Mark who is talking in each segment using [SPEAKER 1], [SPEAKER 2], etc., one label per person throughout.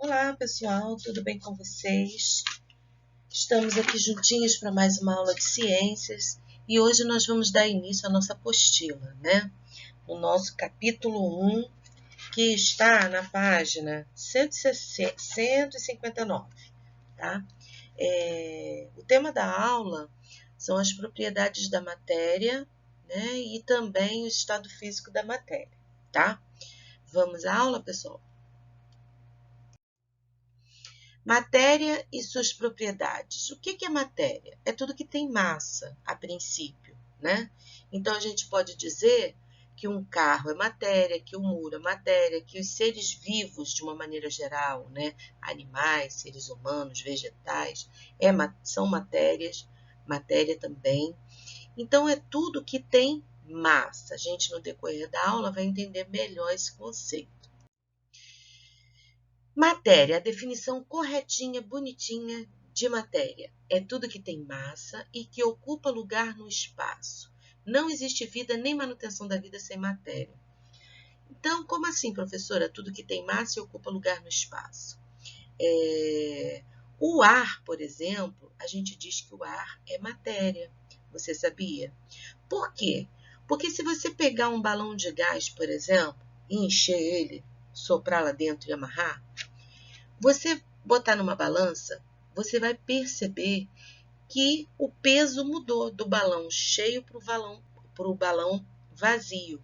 [SPEAKER 1] Olá, pessoal, tudo bem com vocês? Estamos aqui juntinhos para mais uma aula de ciências e hoje nós vamos dar início à nossa apostila, né? No nosso capítulo 1, que está na página 159, tá? O tema da aula são as propriedades da matéria, né? E também o estado físico da matéria, tá? Vamos à aula, pessoal? Matéria e suas propriedades. O que é matéria? É tudo que tem massa, a princípio, né? Então, a gente pode dizer que um carro é matéria, que o muro é matéria, que os seres vivos, de uma maneira geral, né? Animais, seres humanos, vegetais, são matérias, matéria também. Então, é tudo que tem massa. A gente, no decorrer da aula, vai entender melhor esse conceito. Matéria, a definição corretinha, bonitinha de matéria. É tudo que tem massa e que ocupa lugar no espaço. Não existe vida nem manutenção da vida sem matéria. Então, como assim, professora? Tudo que tem massa e ocupa lugar no espaço. O ar, por exemplo, a gente diz que o ar é matéria. Você sabia? Por quê? Porque se você pegar um balão de gás, por exemplo, e encher ele, soprar lá dentro e amarrar, você botar numa balança, você vai perceber que o peso mudou do balão cheio para o balão vazio.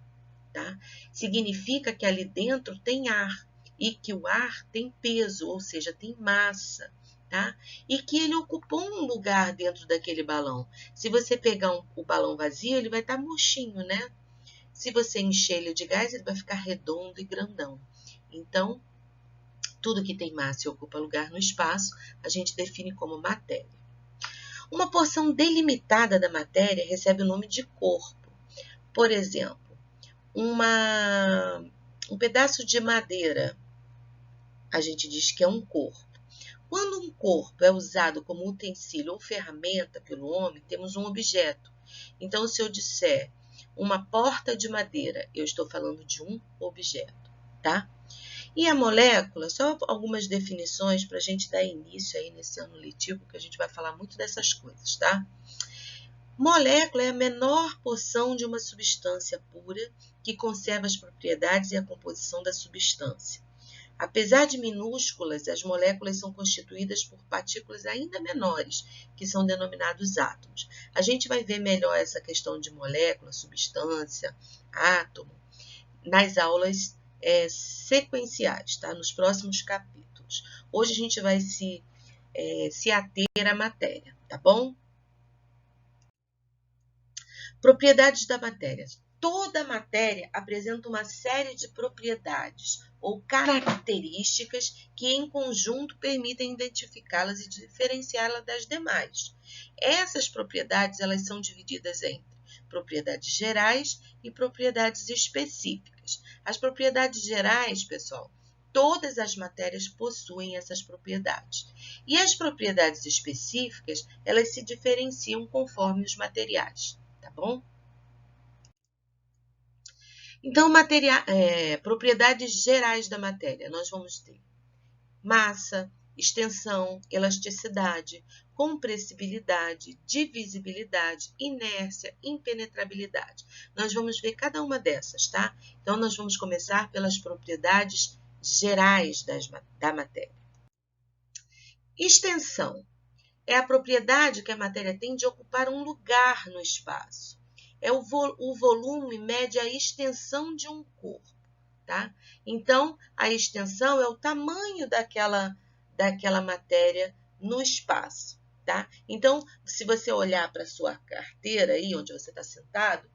[SPEAKER 1] Tá? Significa que ali dentro tem ar e que o ar tem peso, ou seja, tem massa. Tá? E que ele ocupou um lugar dentro daquele balão. Se você pegar o balão vazio, ele vai estar murchinho, né? Se você encher ele de gás, ele vai ficar redondo e grandão. Então, tudo que tem massa e ocupa lugar no espaço, a gente define como matéria. Uma porção delimitada da matéria recebe o nome de corpo. Por exemplo, um pedaço de madeira, a gente diz que é um corpo. Quando um corpo é usado como utensílio ou ferramenta pelo homem, temos um objeto. Então, se eu disser uma porta de madeira, eu estou falando de um objeto, tá? E a molécula, só algumas definições para a gente dar início aí nesse ano letivo, que a gente vai falar muito dessas coisas, tá? Molécula é a menor porção de uma substância pura que conserva as propriedades e a composição da substância. Apesar de minúsculas, as moléculas são constituídas por partículas ainda menores, que são denominados átomos. A gente vai ver melhor essa questão de molécula, substância, átomo, nas aulas sequenciais, tá? Nos próximos capítulos. Hoje a gente vai se ater à matéria, tá bom? Propriedades da matéria. Toda matéria apresenta uma série de propriedades ou características que, em conjunto, permitem identificá-las e diferenciá-las das demais. Essas propriedades elas são divididas entre propriedades gerais e propriedades específicas. As propriedades gerais, pessoal, todas as matérias possuem essas propriedades. E as propriedades específicas, elas se diferenciam conforme os materiais. Tá bom? Então, propriedades gerais da matéria, nós vamos ter massa, extensão, elasticidade, compressibilidade, divisibilidade, inércia, impenetrabilidade. Nós vamos ver cada uma dessas, tá? Então, nós vamos começar pelas propriedades gerais da matéria. Extensão é a propriedade que a matéria tem de ocupar um lugar no espaço. O volume mede a extensão de um corpo, tá? Então, a extensão é o tamanho daquela matéria no espaço, tá? Então, se você olhar para a sua carteira aí, onde você está sentado,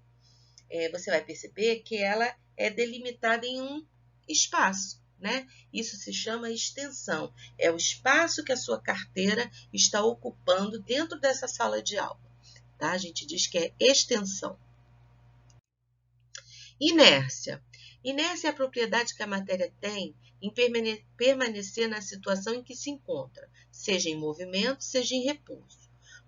[SPEAKER 1] você vai perceber que ela é delimitada em um espaço, né? Isso se chama extensão. É o espaço que a sua carteira está ocupando dentro dessa sala de aula, tá? A gente diz que é extensão. Inércia. Inércia é a propriedade que a matéria tem em permanecer na situação em que se encontra, seja em movimento, seja em repouso.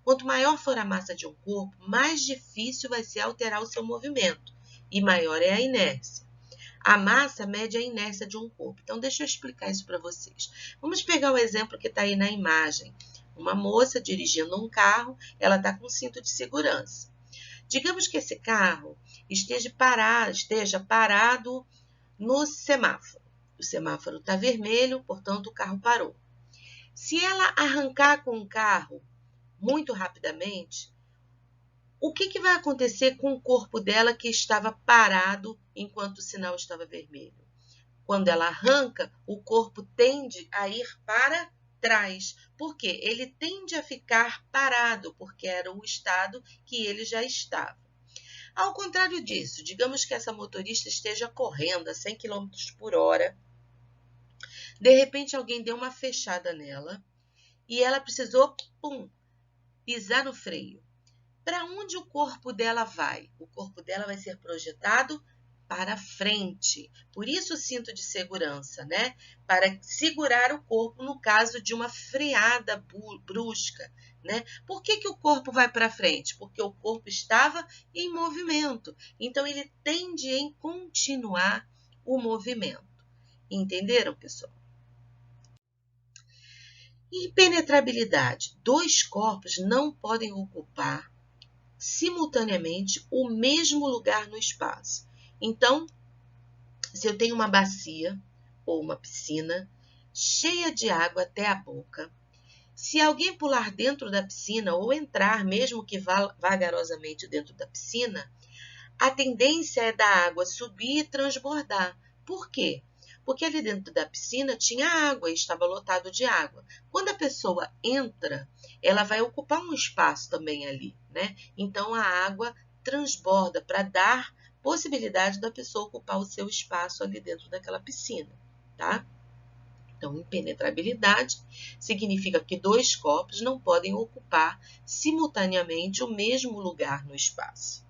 [SPEAKER 1] Quanto maior for a massa de um corpo, mais difícil vai ser alterar o seu movimento, e maior é a inércia. A massa mede a inércia de um corpo. Então, deixa eu explicar isso para vocês. Vamos pegar o exemplo que está aí na imagem. Uma moça dirigindo um carro, ela está com cinto de segurança. Digamos que esse carro esteja parado no semáforo. O semáforo está vermelho, portanto, o carro parou. Se ela arrancar com o carro muito rapidamente, o que vai acontecer com o corpo dela que estava parado enquanto o sinal estava vermelho? Quando ela arranca, o corpo tende a ir para trás. Por quê? Ele tende a ficar parado, porque era o estado que ele já estava. Ao contrário disso, digamos que essa motorista esteja correndo a 100 km por hora. De repente, alguém deu uma fechada nela e ela precisou, pisar no freio. Para onde o corpo dela vai? O corpo dela vai ser projetado para frente. Por isso o cinto de segurança, né? Para segurar o corpo no caso de uma freada brusca, né? Por que o corpo vai para frente? Porque o corpo estava em movimento. Então, ele tende a continuar o movimento. Entenderam, pessoal? Impenetrabilidade. Dois corpos não podem ocupar simultaneamente o mesmo lugar no espaço. Então, se eu tenho uma bacia ou uma piscina cheia de água até a boca, se alguém pular dentro da piscina ou entrar, mesmo que vagarosamente dentro da piscina, a tendência é da água subir e transbordar. Por quê? Porque ali dentro da piscina tinha água e estava lotado de água. Quando a pessoa entra, ela vai ocupar um espaço também ali, né? Então, a água transborda para dar possibilidade da pessoa ocupar o seu espaço ali dentro daquela piscina, tá? Então, impenetrabilidade significa que dois corpos não podem ocupar simultaneamente o mesmo lugar no espaço.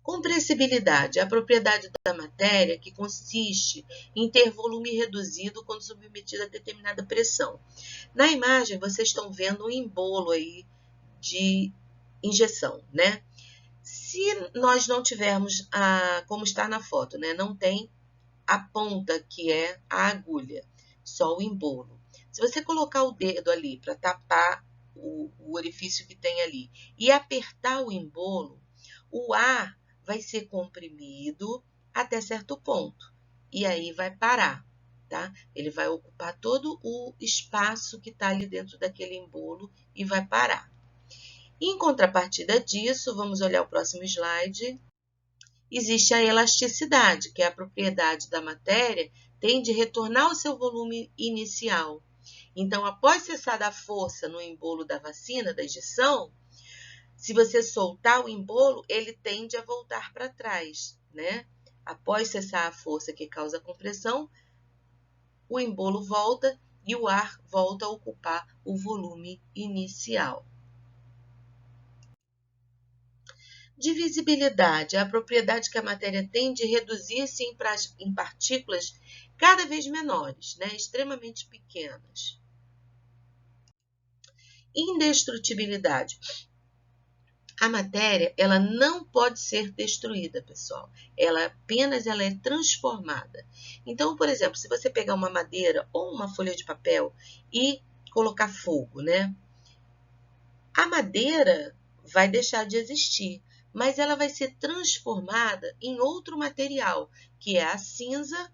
[SPEAKER 1] Compressibilidade é a propriedade da matéria que consiste em ter volume reduzido quando submetida a determinada pressão. Na imagem, vocês estão vendo um embolo aí de injeção, né? Se nós não tivermos, como está na foto, né? Não tem a ponta, que é a agulha, só o embolo. Se você colocar o dedo ali para tapar o orifício que tem ali e apertar o embolo, o ar vai ser comprimido até certo ponto e aí vai parar, tá? Ele vai ocupar todo o espaço que está ali dentro daquele embolo e vai parar. Em contrapartida disso, vamos olhar o próximo slide. Existe a elasticidade, que é a propriedade da matéria, tem de retornar ao seu volume inicial. Então, após cessar a força no embolo da vacina, da injeção, se você soltar o embolo, ele tende a voltar para trás, né? Após cessar a força que causa a compressão, o embolo volta e o ar volta a ocupar o volume inicial. Divisibilidade é a propriedade que a matéria tem de reduzir-se em partículas cada vez menores, né? Extremamente pequenas. Indestrutibilidade. A matéria, ela não pode ser destruída, pessoal. Ela é transformada. Então, por exemplo, se você pegar uma madeira ou uma folha de papel e colocar fogo, né? A madeira vai deixar de existir, mas ela vai ser transformada em outro material, que é a cinza,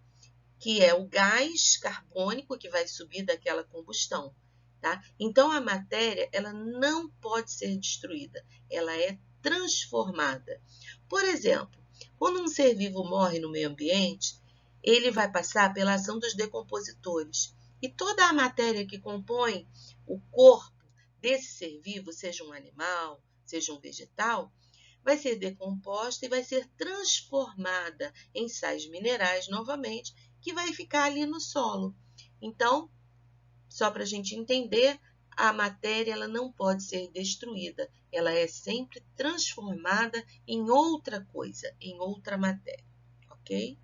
[SPEAKER 1] que é o gás carbônico que vai subir daquela combustão. Tá? Então, a matéria ela não pode ser destruída, ela é transformada. Por exemplo, quando um ser vivo morre no meio ambiente, ele vai passar pela ação dos decompositores. E toda a matéria que compõe o corpo desse ser vivo, seja um animal, seja um vegetal, vai ser decomposta e vai ser transformada em sais minerais novamente, que vai ficar ali no solo. Então, só para a gente entender, a matéria ela não pode ser destruída, ela é sempre transformada em outra coisa, em outra matéria, ok?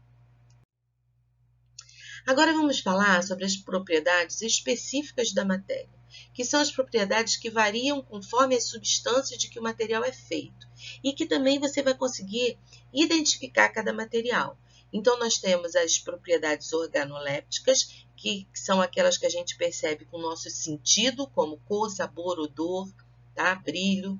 [SPEAKER 1] Agora vamos falar sobre as propriedades específicas da matéria. que são as propriedades que variam conforme as substâncias de que o material é feito, e que também você vai conseguir identificar cada material. Então, nós temos as propriedades organolépticas, que são aquelas que a gente percebe com o nosso sentido, como cor, sabor, odor, tá? Brilho.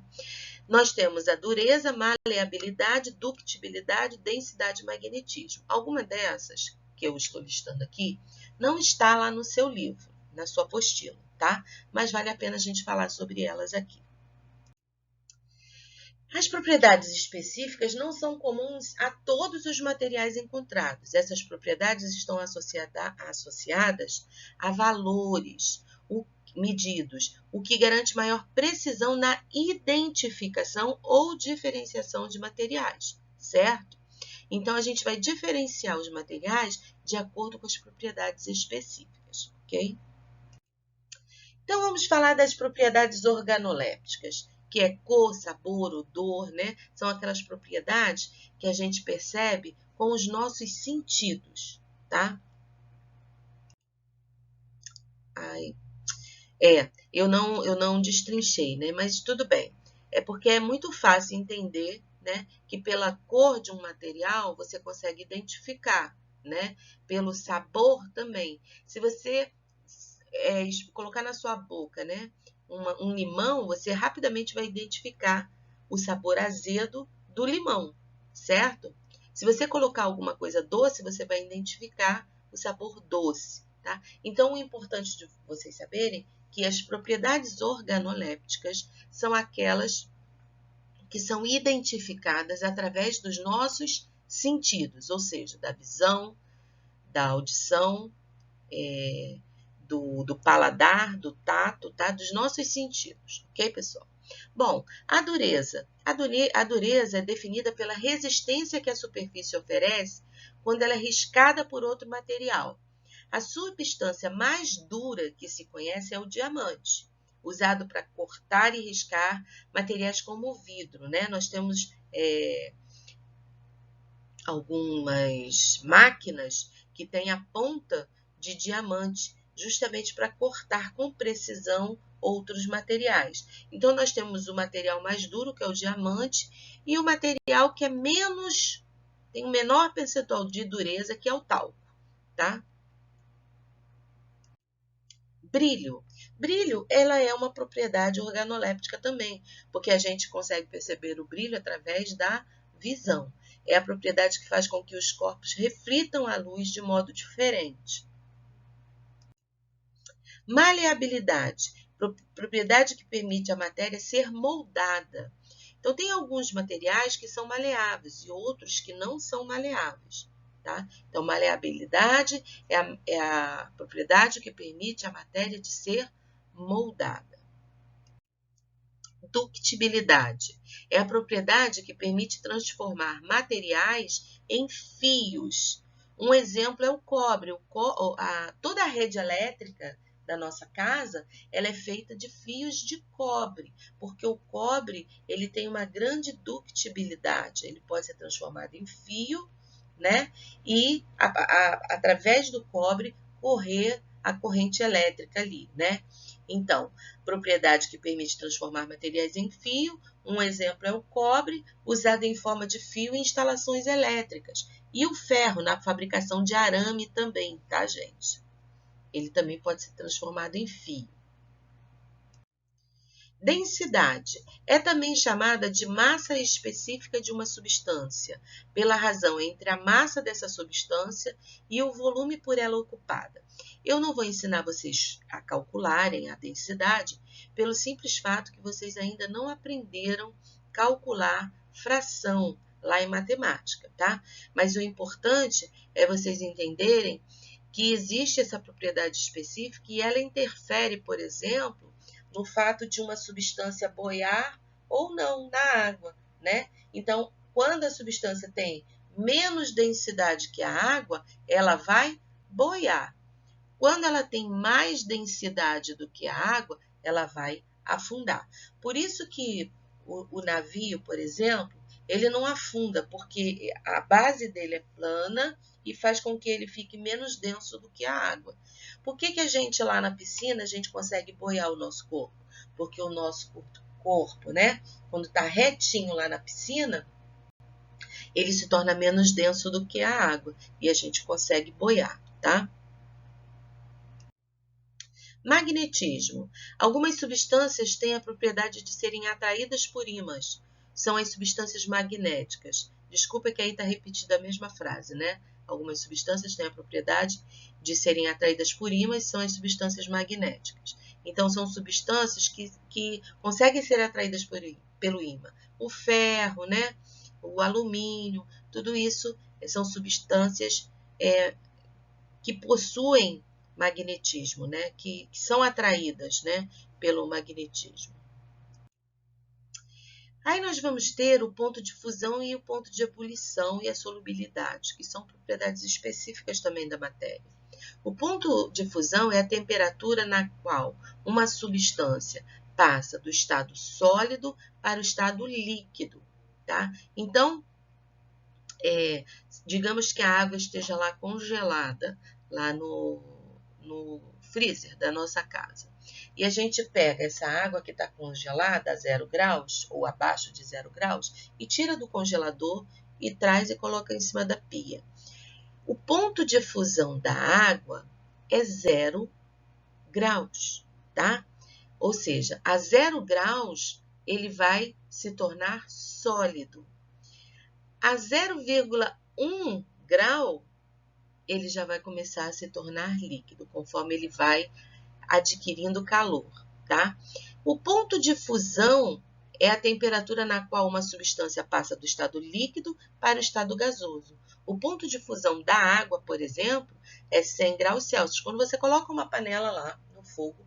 [SPEAKER 1] Nós temos a dureza, maleabilidade, ductibilidade, densidade e magnetismo. Alguma dessas que eu estou listando aqui não está lá no seu livro, na sua apostila, tá? Mas vale a pena a gente falar sobre elas aqui. As propriedades específicas não são comuns a todos os materiais encontrados. Essas propriedades estão associadas a valores medidos, o que garante maior precisão na identificação ou diferenciação de materiais, certo? Então, a gente vai diferenciar os materiais de acordo com as propriedades específicas, ok? Então, vamos falar das propriedades organolépticas, que é cor, sabor, odor, né? São aquelas propriedades que a gente percebe com os nossos sentidos, tá? Eu não destrinchei, né? Mas tudo bem. É porque é muito fácil entender, né, que pela cor de um material você consegue identificar, né? Pelo sabor também. Se você colocar na sua boca, né, um limão, você rapidamente vai identificar o sabor azedo do limão, certo? Se você colocar alguma coisa doce, você vai identificar o sabor doce, tá? Então, o importante de vocês saberem que as propriedades organolépticas são aquelas que são identificadas através dos nossos sentidos, ou seja, da visão, da audição, do paladar, do tato, tá? Dos nossos sentidos, ok, pessoal? Bom, a dureza. A dureza é definida pela resistência que a superfície oferece quando ela é riscada por outro material. A substância mais dura que se conhece é o diamante, usado para cortar e riscar materiais como o vidro, né? Nós temos algumas máquinas que têm a ponta de diamante, justamente para cortar com precisão outros materiais. Então, nós temos o material mais duro, que é o diamante, e o material que é tem um menor percentual de dureza, que é o talco, tá? Brilho. Brilho, ela é uma propriedade organoléptica também, porque a gente consegue perceber o brilho através da visão. É a propriedade que faz com que os corpos reflitam a luz de modo diferente. Maleabilidade, propriedade que permite a matéria ser moldada. Então, tem alguns materiais que são maleáveis e outros que não são maleáveis. Tá? Então, maleabilidade é a propriedade que permite a matéria de ser moldada. Ductibilidade é a propriedade que permite transformar materiais em fios. Um exemplo é o cobre. Toda a rede elétrica da nossa casa, ela é feita de fios de cobre, porque o cobre ele tem uma grande ductibilidade. Ele pode ser transformado em fio, né? E através do cobre correr a corrente elétrica ali, né? Então, propriedade que permite transformar materiais em fio. Um exemplo é o cobre, usado em forma de fio em instalações elétricas. E o ferro na fabricação de arame também, tá, gente? Ele também pode ser transformado em fio. Densidade é também chamada de massa específica de uma substância, pela razão entre a massa dessa substância e o volume por ela ocupada. Eu não vou ensinar vocês a calcularem a densidade, pelo simples fato que vocês ainda não aprenderam a calcular fração lá em matemática, tá? Mas o importante é vocês entenderem que existe essa propriedade específica e ela interfere, por exemplo, no fato de uma substância boiar ou não na água, né? Então, quando a substância tem menos densidade que a água, ela vai boiar. Quando ela tem mais densidade do que a água, ela vai afundar. Por isso que o navio, por exemplo, ele não afunda, porque a base dele é plana e faz com que ele fique menos denso do que a água. Por que a gente lá na piscina, a gente consegue boiar o nosso corpo? Porque o nosso corpo, né, quando está retinho lá na piscina, ele se torna menos denso do que a água e a gente consegue boiar, tá? Magnetismo. Algumas substâncias têm a propriedade de serem atraídas por ímãs. São as substâncias magnéticas. Desculpa que aí está repetida a mesma frase, né? Algumas substâncias têm a propriedade de serem atraídas por ímãs, são as substâncias magnéticas. Então, são substâncias que conseguem ser atraídas pelo ímã. O ferro, né? O alumínio, tudo isso são substâncias que possuem magnetismo, né? Que são atraídas, né? Pelo magnetismo. Aí nós vamos ter o ponto de fusão e o ponto de ebulição e a solubilidade, que são propriedades específicas também da matéria. O ponto de fusão é a temperatura na qual uma substância passa do estado sólido para o estado líquido, tá? Então, digamos que a água esteja lá congelada, lá no freezer da nossa casa. E a gente pega essa água que está congelada a 0 graus ou abaixo de 0 graus e tira do congelador e traz e coloca em cima da pia. O ponto de fusão da água é 0 graus, tá? Ou seja, a 0 graus ele vai se tornar sólido. A 0,1 grau ele já vai começar a se tornar líquido, conforme ele vai adquirindo calor, tá? O ponto de fusão é a temperatura na qual uma substância passa do estado líquido para o estado gasoso. O ponto de fusão da água, por exemplo, é 100 graus Celsius. Quando você coloca uma panela lá no fogo,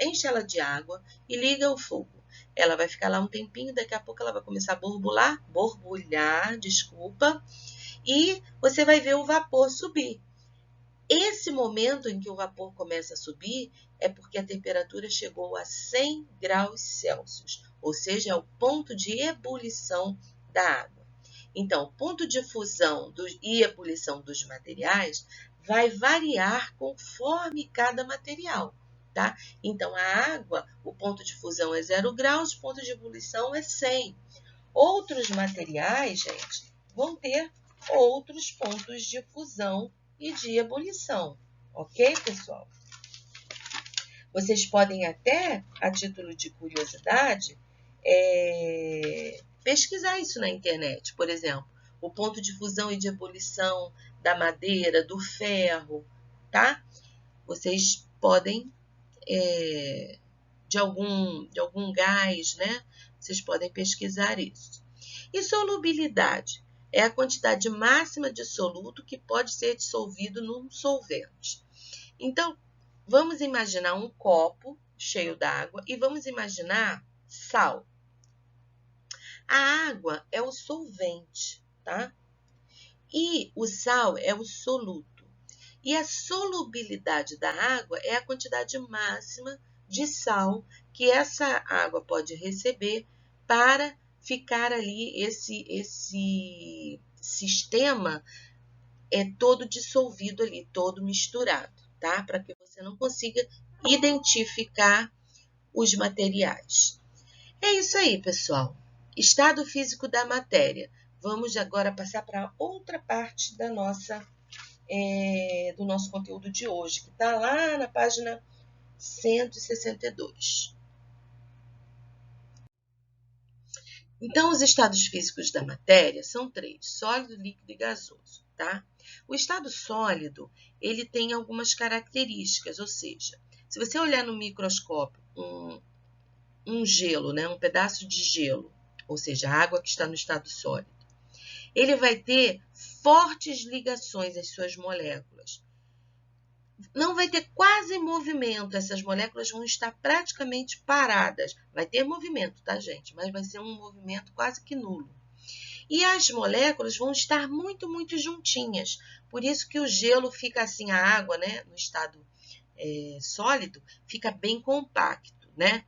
[SPEAKER 1] enche ela de água e liga o fogo. Ela vai ficar lá um tempinho, daqui a pouco ela vai começar a borbulhar, e você vai ver o vapor subir. Esse momento em que o vapor começa a subir é porque a temperatura chegou a 100 graus Celsius, ou seja, é o ponto de ebulição da água. Então, o ponto de fusão e ebulição dos materiais vai variar conforme cada material, tá? Então, a água, o ponto de fusão é 0 graus, o ponto de ebulição é 100. Outros materiais, gente, vão ter outros pontos de fusão e de ebulição, ok, pessoal? Vocês podem até, a título de curiosidade, pesquisar isso na internet. Por exemplo, o ponto de fusão e de ebulição da madeira, do ferro, tá? Vocês podem, de algum gás, né? Vocês podem pesquisar isso. E solubilidade é a quantidade máxima de soluto que pode ser dissolvido num solvente. Então, vamos imaginar um copo cheio d'água e vamos imaginar sal. A água é o solvente, tá? E o sal é o soluto. E a solubilidade da água é a quantidade máxima de sal que essa água pode receber para ficar ali esse sistema todo dissolvido ali, todo misturado, tá? Para que você não consiga identificar os materiais. É isso aí, pessoal. Estado físico da matéria. Vamos agora passar para outra parte da do nosso conteúdo de hoje, que está lá na página 162. Então, os estados físicos da matéria são 3, sólido, líquido e gasoso, tá? O estado sólido, ele tem algumas características, ou seja, se você olhar no microscópio um gelo, né, um pedaço de gelo, ou seja, a água que está no estado sólido, ele vai ter fortes ligações às suas moléculas. Não vai ter quase movimento, essas moléculas vão estar praticamente paradas. Vai ter movimento, tá, gente? Mas vai ser um movimento quase que nulo. E as moléculas vão estar muito, muito juntinhas. Por isso que o gelo fica assim, a água, né, no estado sólido, fica bem compacto, né?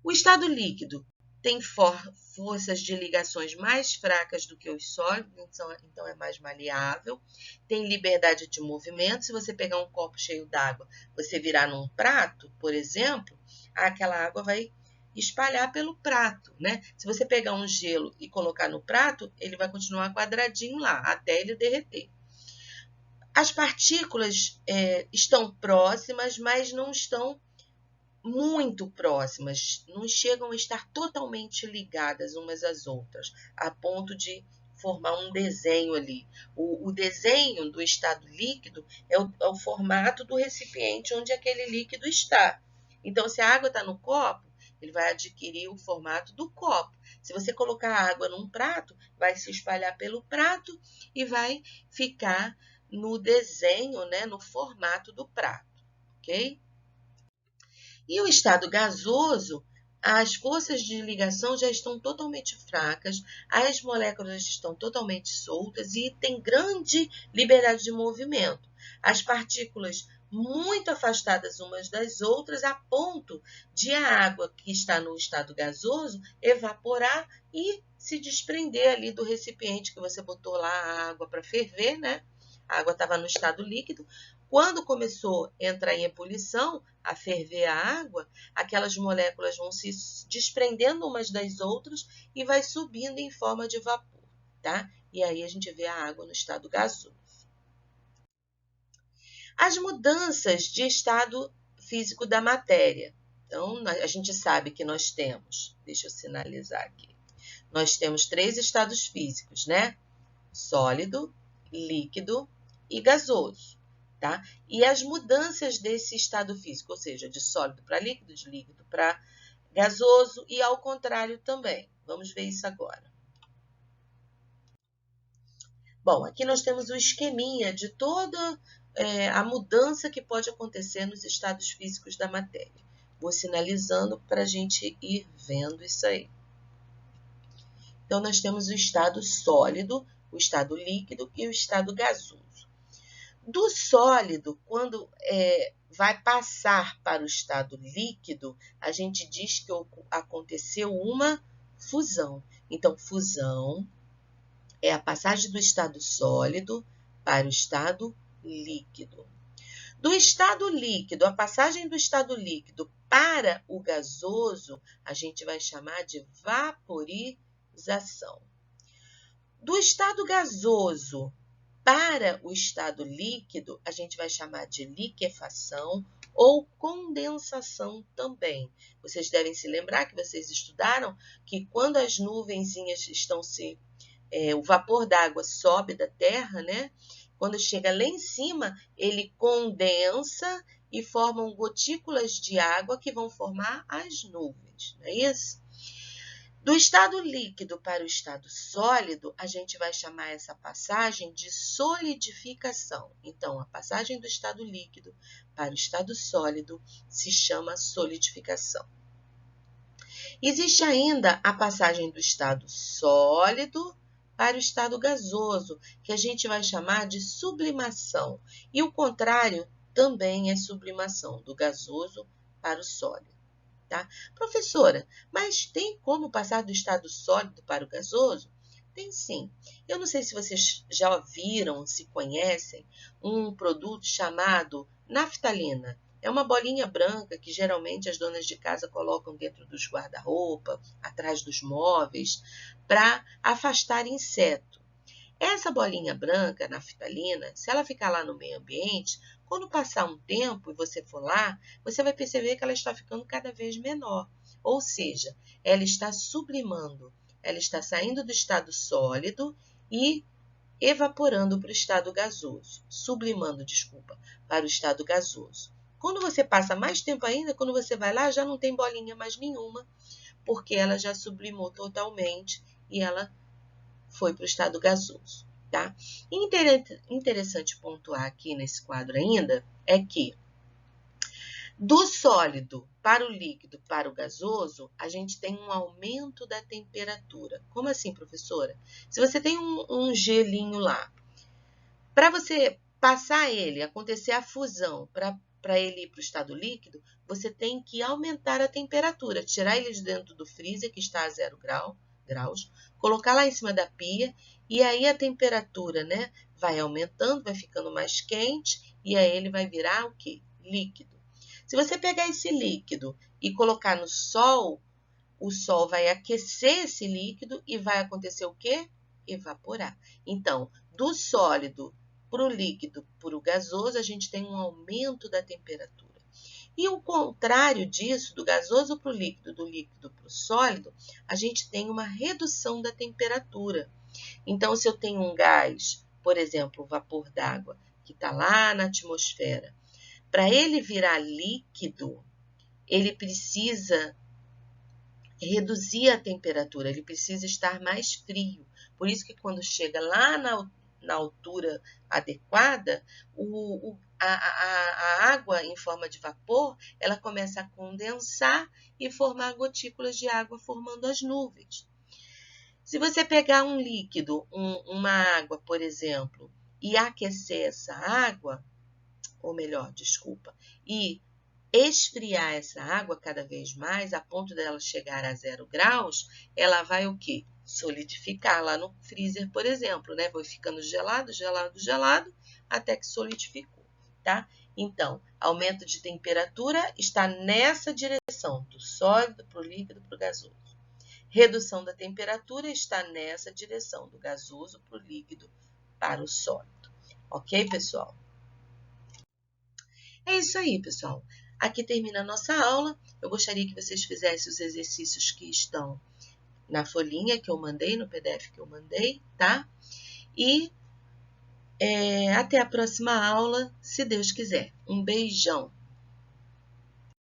[SPEAKER 1] O estado líquido tem forças de ligações mais fracas do que os sólidos, então é mais maleável, tem liberdade de movimento. Se você pegar um copo cheio d'água, você virar num prato, por exemplo, aquela água vai espalhar pelo prato, né? Se você pegar um gelo e colocar no prato, ele vai continuar quadradinho lá, até ele derreter. As partículas estão próximas, mas não estão muito próximas, não chegam a estar totalmente ligadas umas às outras, a ponto de formar um desenho ali. O desenho do estado líquido é o formato do recipiente onde aquele líquido está. Então, se a água está no copo, ele vai adquirir o formato do copo. Se você colocar a água num prato, vai se espalhar pelo prato e vai ficar no desenho, né, no formato do prato, ok? E o estado gasoso, as forças de ligação já estão totalmente fracas, as moléculas estão totalmente soltas e tem grande liberdade de movimento. As partículas muito afastadas umas das outras, a ponto de a água que está no estado gasoso evaporar e se desprender ali do recipiente que você botou lá a água para ferver, né? A água estava no estado líquido. Quando começou a entrar em ebulição, a ferver a água, aquelas moléculas vão se desprendendo umas das outras e vai subindo em forma de vapor, tá? E aí a gente vê a água no estado gasoso. As mudanças de estado físico da matéria. Então, a gente sabe que nós temos, deixa eu sinalizar aqui, nós temos 3 estados físicos, né? Sólido, líquido e gasoso. Tá? E as mudanças desse estado físico, ou seja, de sólido para líquido, de líquido para gasoso e ao contrário também. Vamos ver isso agora. Bom, aqui nós temos o esqueminha de toda a mudança que pode acontecer nos estados físicos da matéria. Vou sinalizando para a gente ir vendo isso aí. Então, nós temos o estado sólido, o estado líquido e o estado gasoso. Do sólido, quando vai passar para o estado líquido, a gente diz que aconteceu uma fusão. Então, fusão é a passagem do estado sólido para o estado líquido. Do estado líquido, a passagem do estado líquido para o gasoso, a gente vai chamar de vaporização. Do estado gasoso para o estado líquido, a gente vai chamar de liquefação ou condensação também. Vocês devem se lembrar que vocês estudaram que quando as nuvenzinhas estão o vapor d'água sobe da terra, né? Quando chega lá em cima, ele condensa e formam gotículas de água que vão formar as nuvens, não é isso? Do estado líquido para o estado sólido, a gente vai chamar essa passagem de solidificação. Então, a passagem do estado líquido para o estado sólido se chama solidificação. Existe ainda a passagem do estado sólido para o estado gasoso, que a gente vai chamar de sublimação. E o contrário também é sublimação, do gasoso para o sólido. Tá? Professora, mas tem como passar do estado sólido para o gasoso? Tem sim. Eu não sei se vocês já viram, se conhecem, um produto chamado naftalina. É uma bolinha branca que geralmente as donas de casa colocam dentro dos guarda-roupa, atrás dos móveis, para afastar inseto. Essa bolinha branca, naftalina, se ela ficar lá no meio ambiente, quando passar um tempo e você for lá, você vai perceber que ela está ficando cada vez menor. Ou seja, ela está sublimando, ela está saindo do estado sólido e evaporando para o estado gasoso. Sublimando, desculpa, para o estado gasoso. Quando você passa mais tempo ainda, quando você vai lá, já não tem bolinha mais nenhuma, porque ela já sublimou totalmente e ela foi para o estado gasoso. Tá? Interessante pontuar aqui nesse quadro ainda é que do sólido para o líquido para o gasoso, a gente tem um aumento da temperatura. Como assim, professora? Se você tem um gelinho lá, para você passar ele, acontecer a fusão, para para ele ir para o estado líquido, você tem que aumentar a temperatura, tirar ele de dentro do freezer, que está a 0 graus, colocar lá em cima da pia, e aí a temperatura, né, vai aumentando, vai ficando mais quente, e aí ele vai virar o quê? Líquido. Se você pegar esse líquido e colocar no sol, o sol vai aquecer esse líquido e vai acontecer o quê? Evaporar. Então, do sólido para o líquido, para o gasoso, a gente tem um aumento da temperatura. E o contrário disso, do gasoso para o líquido, do líquido para o sólido, a gente tem uma redução da temperatura. Então, se eu tenho um gás, por exemplo, o vapor d'água, que está lá na atmosfera, para ele virar líquido, ele precisa reduzir a temperatura, ele precisa estar mais frio. Por isso que quando chega lá na altura adequada, a água em forma de vapor, ela começa a condensar e formar gotículas de água formando as nuvens. Se você pegar um líquido, uma água, por exemplo, e aquecer essa água, ou melhor, desculpa, e esfriar essa água cada vez mais, a ponto dela chegar a 0 graus, ela vai o quê? Solidificar lá no freezer, por exemplo, né? Vai ficando gelado, gelado, gelado, até que solidificou, tá? Então, aumento de temperatura está nessa direção, do sólido para o líquido para o gasoso. Redução da temperatura está nessa direção, do gasoso para o líquido para o sólido. Ok, pessoal? É isso aí, pessoal. Aqui termina a nossa aula. Eu gostaria que vocês fizessem os exercícios que estão na folhinha que eu mandei, no PDF que eu mandei, tá? E até a próxima aula, se Deus quiser. Um beijão!